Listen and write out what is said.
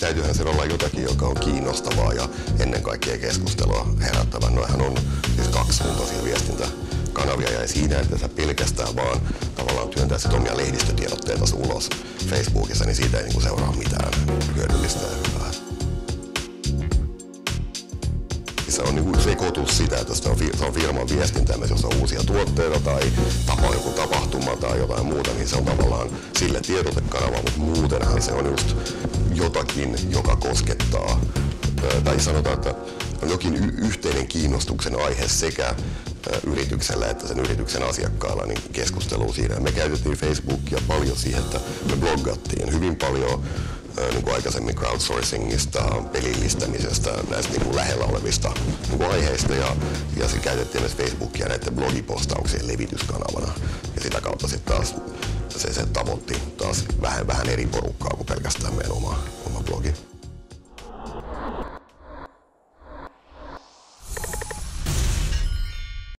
täytyyhän siellä olla jotakin, joka on kiinnostavaa ja ennen kaikkea keskustelua herättävän. Noihän on siis kaksisuuntaisia viestintäkanavia ja ei siinä, että sä pelkästään vaan tavallaan työntäisit omia lehdistötiedotteita ulos Facebookissa, niin siitä ei niinku seuraa mitään hyödyllistä ja hyvää. Se on niinku sekoitus sitä, että se on firman viestintää, jos on uusia tuotteita tai joku tapahtuma tai jotain muuta, niin se on tavallaan sille tiedotekanava, mutta muutenhan se on just jotakin, joka koskettaa, tai sanotaan, että on jokin yhteinen kiinnostuksen aihe sekä yrityksellä että sen yrityksen asiakkailla niin keskustelua siinä. Me käytettiin Facebookia paljon siihen, että me bloggattiin hyvin paljon niin kuin aikaisemmin crowdsourcingista, pelillistämisestä, näistä niin kuin lähellä olevista niin kuin aiheista ja se käytettiin myös Facebookia näiden blogipostauksien levityskanavana ja sitä kautta sitten taas se tavoitti taas vähän eri porukkaa kuin pelkästään meidän oma blogi.